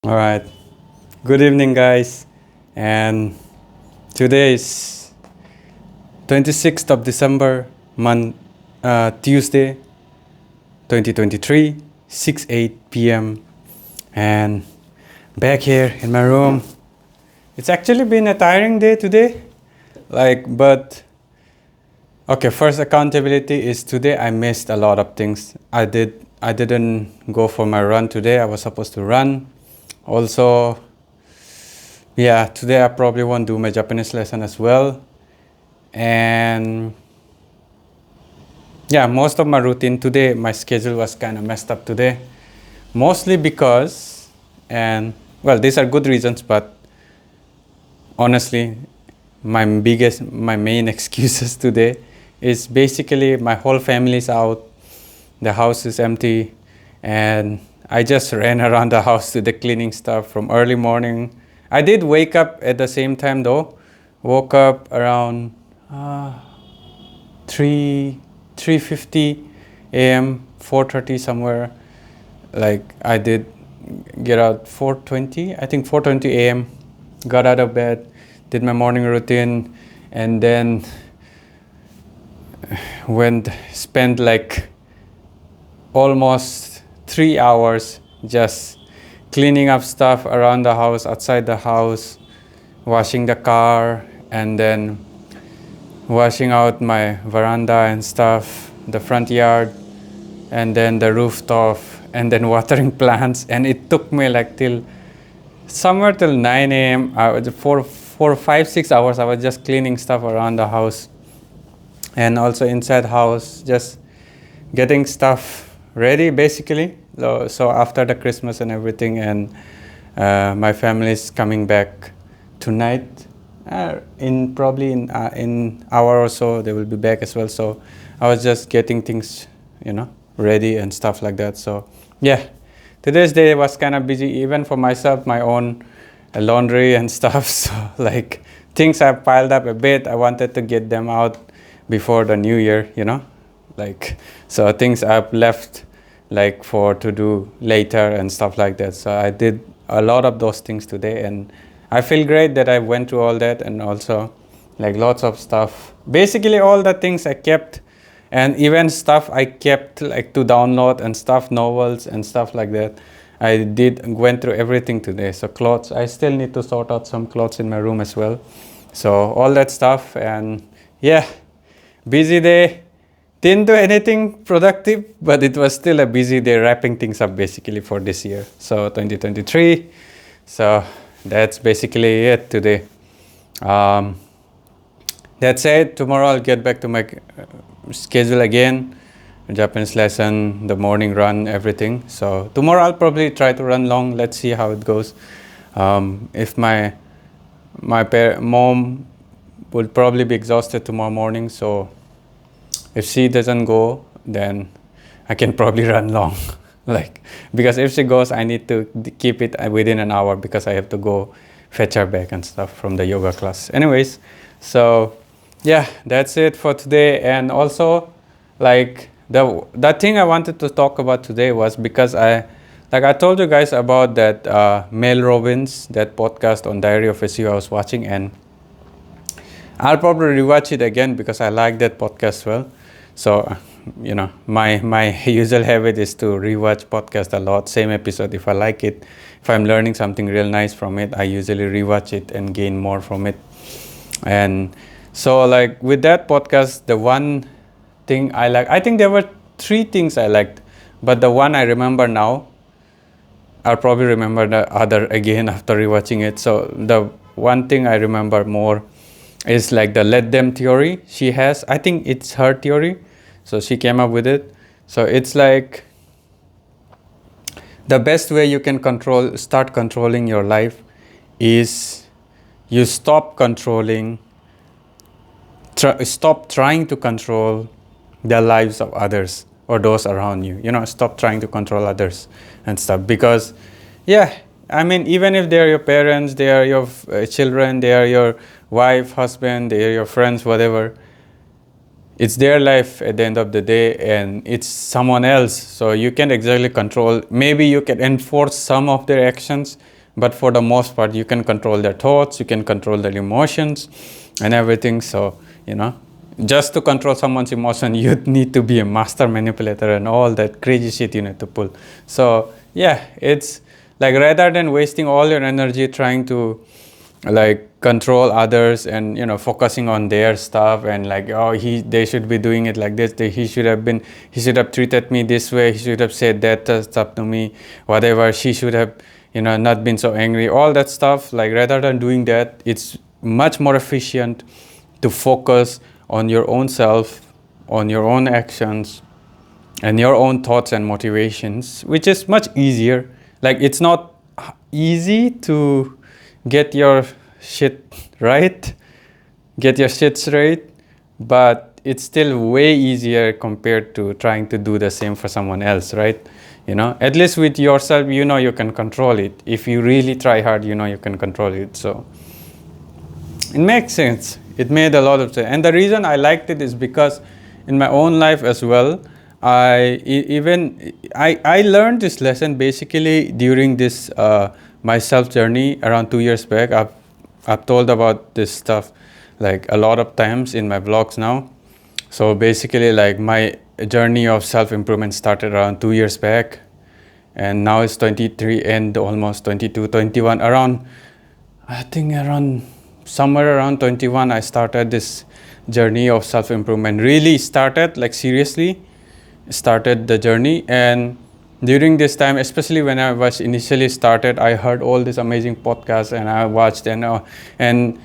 All right. Good evening, guys. And today is 26th of December, Tuesday, 2023, 6:08 p.m. And back here in my room. It's actually been a tiring day today. But okay, first accountability is today I missed a lot of things. I didn't go for my run today. I was supposed to run. Also, yeah, today I probably won't do my Japanese lesson as well. And yeah, most of my routine today, my schedule was kind of messed up today. Mostly because, and well, these are good reasons, but honestly, my main excuses today is basically my whole family is out, the house is empty, and I just ran around the house to the cleaning stuff from early morning. I did wake up at the same time though. Woke up around 3:50 a.m., 4:30 somewhere. Like I did get out 4:20, I think 4:20 a.m. Got out of bed, did my morning routine, and then spent like almost 3 hours just cleaning up stuff around the house, outside the house, washing the car, and then washing out my veranda and stuff, the front yard, and then the rooftop, and then watering plants. And it took me like till 9 a.m. For 5 6 hours I was just cleaning stuff around the house, and also inside house, just getting stuff ready basically. So after the Christmas and everything, and my family is coming back tonight. In hour or so they will be back as well. So I was just getting things, ready and stuff like that. So yeah, today's day was kind of busy, even for myself, my own laundry and stuff. So like things have piled up a bit. I wanted to get them out before the new year, so things I've left like for to do later and stuff like that. So I did a lot of those things today, and I feel great that I went through all that, and also like lots of stuff. Basically all the things I kept, and even stuff I kept like to download and stuff, novels and stuff like that. Went through everything today. So clothes, I still need to sort out some clothes in my room as well. So all that stuff, and yeah, busy day. Didn't do anything productive, but it was still a busy day wrapping things up basically for this year. So 2023. So that's basically it today. That's it. Tomorrow I'll get back to my schedule again. Japanese lesson, the morning run, everything. So tomorrow I'll probably try to run long. Let's see how it goes. If my mom will probably be exhausted tomorrow morning, so if she doesn't go, then I can probably run long. Because if she goes, I need to keep it within an hour, because I have to go fetch her back and stuff from the yoga class. Anyways, so yeah, that's it for today. And also, that thing I wanted to talk about today was because I told you guys about that Mel Robbins, that podcast on Diary of a CEO I was watching, and I'll probably rewatch it again because I like that podcast well. So, my usual habit is to rewatch podcast a lot, same episode. If I like it, if I'm learning something real nice from it, I usually rewatch it and gain more from it. And so with that podcast, the one thing I think there were 3 things I liked, but the one I remember now, I'll probably remember the other again after rewatching it. So the one thing I remember more is like the let them theory she has. I think it's her theory, so she came up with it. So it's like the best way you can start controlling your life is you stop trying to control the lives of others or those around you. Stop trying to control others and stuff, because even if they're your parents, they are your children, they are your wife, husband, they are your friends, whatever, it's their life at the end of the day, and it's someone else, so you can't exactly control. Maybe you can enforce some of their actions, but for the most part you can control their thoughts, you can control their emotions and everything. So just to control someone's emotion, you need to be a master manipulator and all that crazy shit you need to pull. So yeah, it's like, rather than wasting all your energy trying to like control others and focusing on their stuff, and like, oh, they should be doing it like this, he should have treated me this way, he should have said that stuff to me, whatever, she should have not been so angry, all that stuff. Like, rather than doing that, it's much more efficient to focus on your own self, on your own actions and your own thoughts and motivations, which is much easier. Like, it's not easy to get your shit right, get your shit straight, but it's still way easier compared to trying to do the same for someone else, right? At least with yourself, you can control it. If you really try hard, you can control it. So it makes sense. It made a lot of sense. And the reason I liked it is because in my own life as well, I learned this lesson basically during this my self journey around 2 years back. I've told about this stuff like a lot of times in my vlogs now. So basically, like, my journey of self improvement started around 2 years back, and now it's 23 and almost 22, 21. I think around somewhere around 21, I started this journey of self improvement. Really started, like, seriously started the journey. And during this time, especially when I was initially started, I heard all these amazing podcasts and I watched, and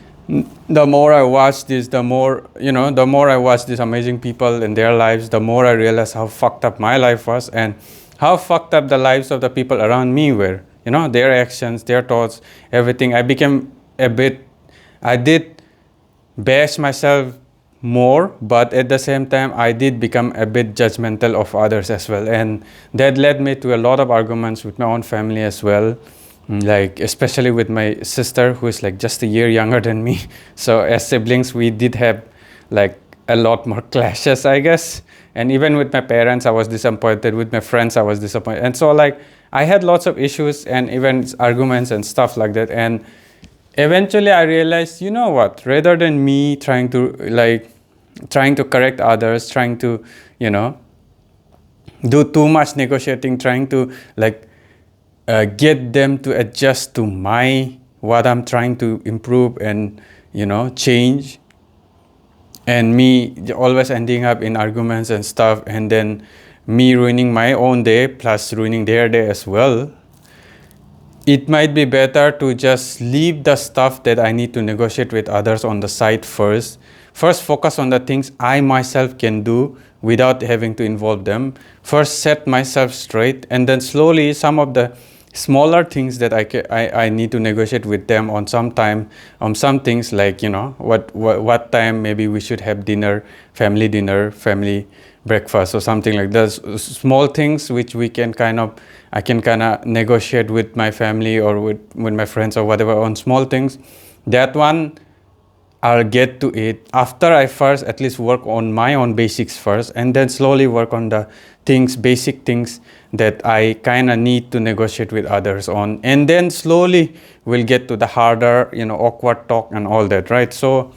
the more I watched this, the more I watched these amazing people and their lives, the more I realized how fucked up my life was and how fucked up the lives of the people around me were. Their actions, their thoughts, everything. I did bash myself more, but at the same time I did become a bit judgmental of others as well, and that led me to a lot of arguments with my own family as well, like especially with my sister, who is like just a year younger than me. So as siblings, we did have like a lot more clashes, I guess. And even with my parents, I was disappointed. With my friends, I was disappointed. And so, like, I had lots of issues and even arguments and stuff like that. And eventually I realized, rather than me trying to correct others, trying to, do too much negotiating, trying to get them to adjust to what I'm trying to improve and, change, and me always ending up in arguments and stuff, and then me ruining my own day plus ruining their day as well. It might be better to just leave the stuff that I need to negotiate with others on the side first. First, focus on the things I myself can do without having to involve them. First, set myself straight, and then slowly some of the smaller things that I need to negotiate with them on some time, on some things, like, what time maybe we should have dinner, family breakfast or something like that. Small things which I can kind of negotiate with my family or with my friends or whatever on small things. That one I'll get to it after I first at least work on my own basics first, and then slowly work on the basic things that I kind of need to negotiate with others on, and then slowly we'll get to the harder, awkward talk and all that, right? So,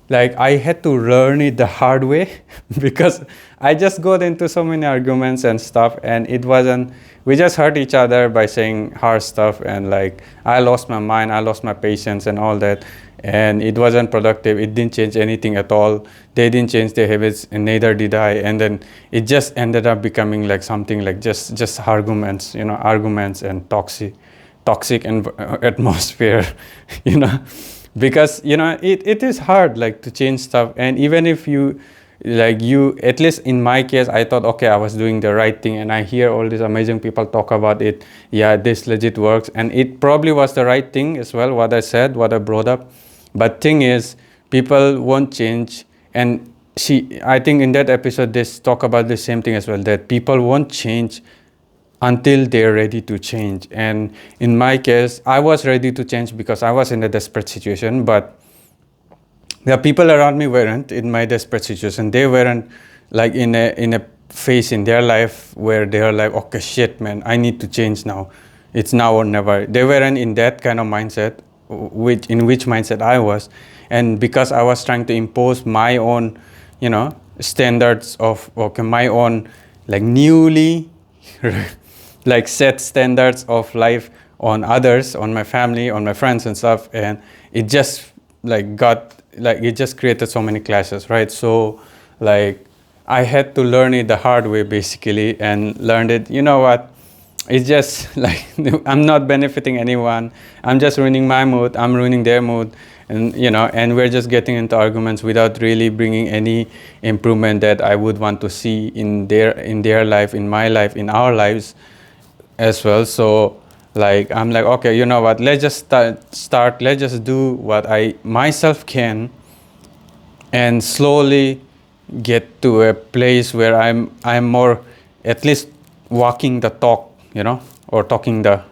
like, I had to learn it the hard way because I just got into so many arguments and stuff, and we just hurt each other by saying hard stuff, and like, I lost my mind, I lost my patience and all that, and it wasn't productive. It didn't change anything at all. They didn't change their habits, and neither did I. And then it just ended up becoming like something like just arguments, arguments and toxic atmosphere, because it is hard, like, to change stuff. And even if you at least in my case, I thought, okay, I was doing the right thing, and I hear all these amazing people talk about it. Yeah, this legit works, and it probably was the right thing as well, what I said, what I brought up. But thing is, people won't change. And I think in that episode they talk about the same thing as well, that people won't change until they're ready to change. And in my case, I was ready to change because I was in a desperate situation, but The people around me weren't in my desperate situation. They weren't like in a phase in their life where they are like, okay, shit, man, I need to change now. It's now or never. They weren't in that kind of mindset, which mindset I was, and because I was trying to impose my own, standards of, okay, my own like newly like set standards of life on others, on my family, on my friends and stuff, and it just like got like it just created so many clashes, right? So like I had to learn it the hard way basically, and learned it, you know what, it's just like I'm not benefiting anyone, I'm just ruining my mood, I'm ruining their mood, and we're just getting into arguments without really bringing any improvement that I would want to see in their life, in my life, in our lives as well. So like I'm like, okay, you know what, let's just start let's just do what I myself can, and slowly get to a place where I'm more at least walking the talk, or talking the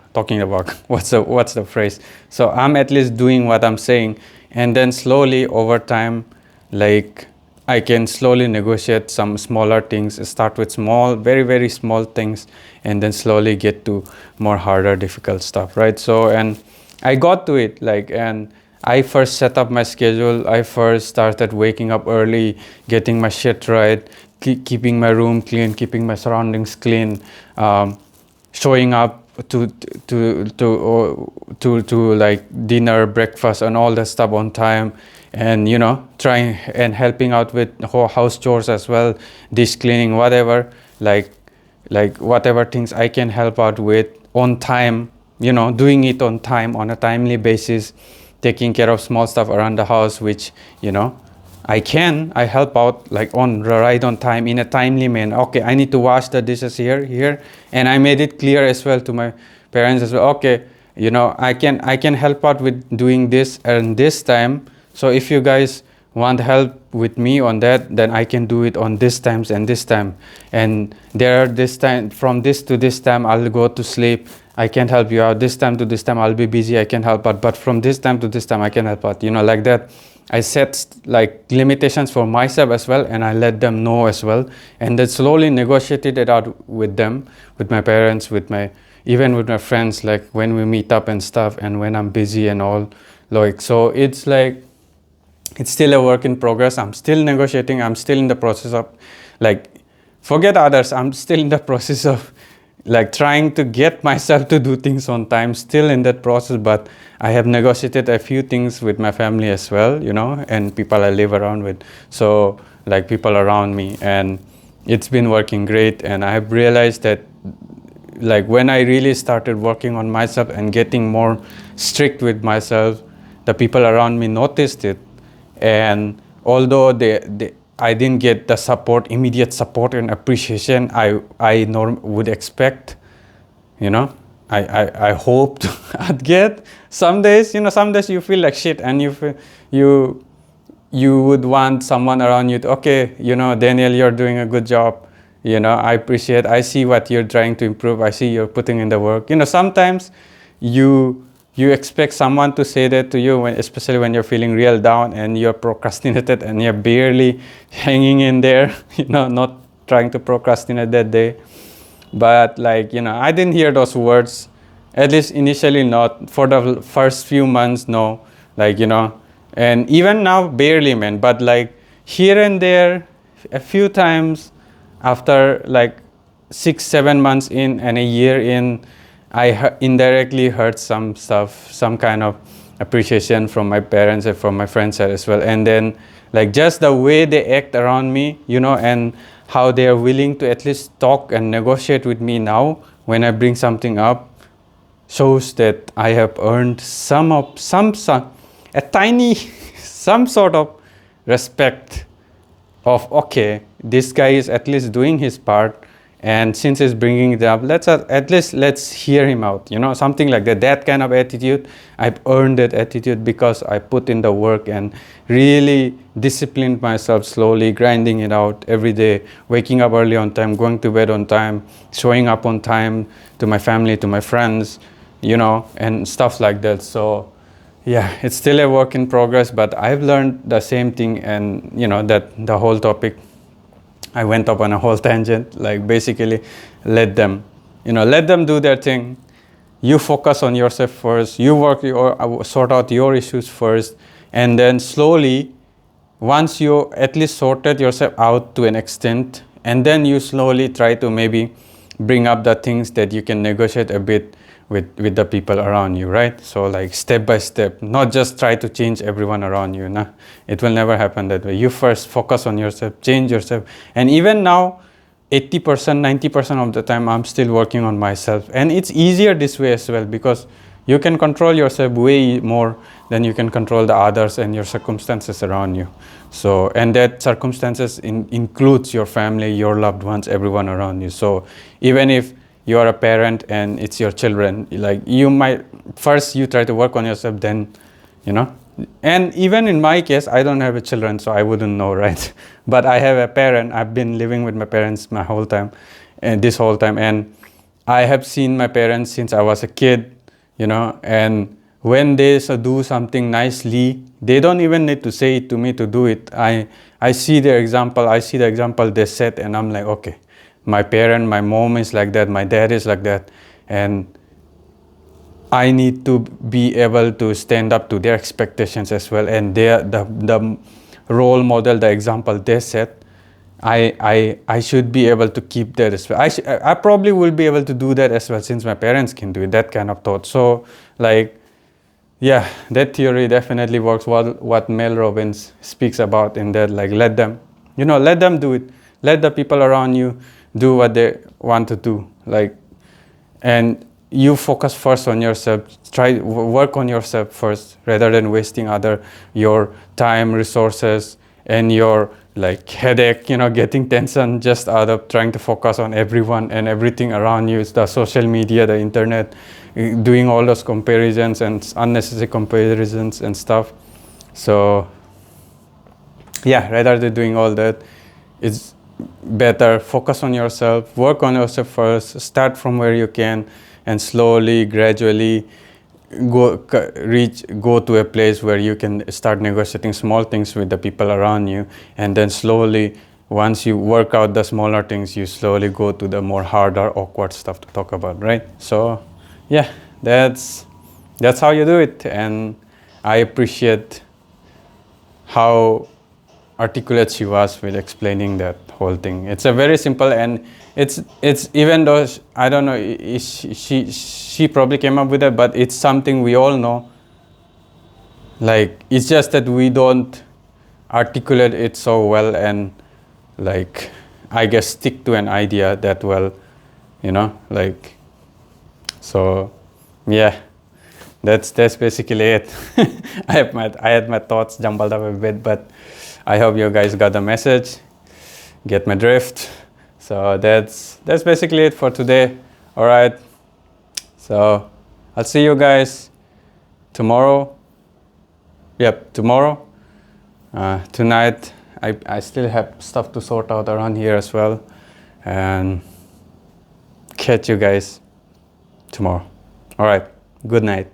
walk. What's the phrase? So I'm at least doing what I'm saying, and then slowly over time, like I can slowly negotiate some smaller things, start with small, very, very small things, and then slowly get to more harder, difficult stuff, right? So, and I got to it, like, and I first set up my schedule. I first started waking up early, getting my shit right, keeping my room clean, keeping my surroundings clean, showing up to like dinner, breakfast, and all that stuff on time, and trying and helping out with house chores as well, dish cleaning, whatever, like whatever things I can help out with on time, doing it on time, on a timely basis, taking care of small stuff around the house, which I help out like right on time, in a timely manner. Okay, I need to wash the dishes here, and I made it clear as well to my parents as well. Okay, I can help out with doing this and this time. So if you guys want help with me on that, then I can do it on this times and this time. And there this time, from this to this time, I'll go to sleep. I can't help you out. This time to this time, I'll be busy. I can help out. But from this time to this time, I can help out. Like that. I set like limitations for myself as well, and I let them know as well. And then slowly negotiated it out with them, with my parents, even with my friends, like when we meet up and stuff, and when I'm busy and all. Like, so it's like, it's still a work in progress. I'm still negotiating. I'm still in the process of, like, forget others. I'm still in the process of like trying to get myself to do things on time, still in that process. But I have negotiated a few things with my family as well, and people I live around with. So like people around me, and it's been working great. And I have realized that like when I really started working on myself and getting more strict with myself, the people around me noticed it. And although I didn't get the immediate support and appreciation I would expect, I hoped I'd get. Some days you feel like shit, and you would want someone around you to, okay, Daniel, you're doing a good job. I see what you're trying to improve. I see you're putting in the work. Sometimes you expect someone to say that to you, especially when you're feeling real down and you're procrastinated and you're barely hanging in there, not trying to procrastinate that day. But like, I didn't hear those words, at least initially not. For the first few months, no. Like, and even now, barely, man. But like here and there, a few times after like 6-7 months in and a year in, I indirectly heard some stuff, some kind of appreciation from my parents and from my friends as well. And then like just the way they act around me, and how they are willing to at least talk and negotiate with me now when I bring something up, shows that I have earned some sort of respect of, okay, this guy is at least doing his part. And since he's bringing it up, let's hear him out, something like that. That kind of attitude, I've earned that attitude because I put in the work and really disciplined myself, slowly grinding it out every day, waking up early on time, going to bed on time, showing up on time to my family, to my friends, and stuff like that. So yeah, it's still a work in progress, but I've learned the same thing. And that the whole topic, I went up on a whole tangent. Like, basically, let them do their thing. You focus on yourself first. You sort out your issues first, and then slowly, once you at least sorted yourself out to an extent, and then you slowly try to maybe bring up the things that you can negotiate a bit with the people around you, right? So, like, step by step, not just try to change everyone around you. Nah, it will never happen that way. You first focus on yourself, change yourself. And even now, 80%, 90% of the time, I'm still working on myself. And it's easier this way as well, because you can control yourself way more than you can control the others and your circumstances around you. So, and that circumstances includes your family, your loved ones, everyone around you. So even if you are a parent and it's your children, like, you might first you try to work on yourself, then and even in my case, I don't have a children, so I wouldn't know, right? But I have a parent. I've been living with my parents my whole time, and this whole time, and I have seen my parents since I was a kid, and when they do something nicely, they don't even need to say it to me to do it. I see their example, I see the example they set, and I'm like, okay, my mom is like that, my dad is like that, and I need to be able to stand up to their expectations as well, and the role model, the example they set, I should be able to keep that as well. I probably will be able to do that as well, since my parents can do it, that kind of thought. So, like, yeah, that theory definitely works. What Mel Robbins speaks about in that, like, let them do it. Let the people around you do what they want to do, like, and you focus first on yourself. Try work on yourself first, rather than wasting your time, resources, and your, like, headache, getting tension just out of trying to focus on everyone and everything around you. It's the social media, the internet, doing all those comparisons and unnecessary comparisons and stuff. So, yeah, rather than doing all that, it's better focus on yourself, work on yourself first, start from where you can, and slowly, gradually go to a place where you can start negotiating small things with the people around you. And then slowly, once you work out the smaller things, you slowly go to the more harder, awkward stuff to talk about, right? So, yeah, that's how you do it. And I appreciate how articulate she was with explaining that whole thing. It's a very simple, and it's even though I don't know, she probably came up with it, but it's something we all know. Like, it's just that we don't articulate it so well, and, like, I guess stick to an idea that well, like. So, yeah, that's basically it. I had my thoughts jumbled up a bit, but I hope you guys got the message, get my drift. So that's basically it for today. All right. So I'll see you guys tomorrow. Yep, tomorrow. Tonight, I still have stuff to sort out around here as well. And catch you guys tomorrow. All right. Good night.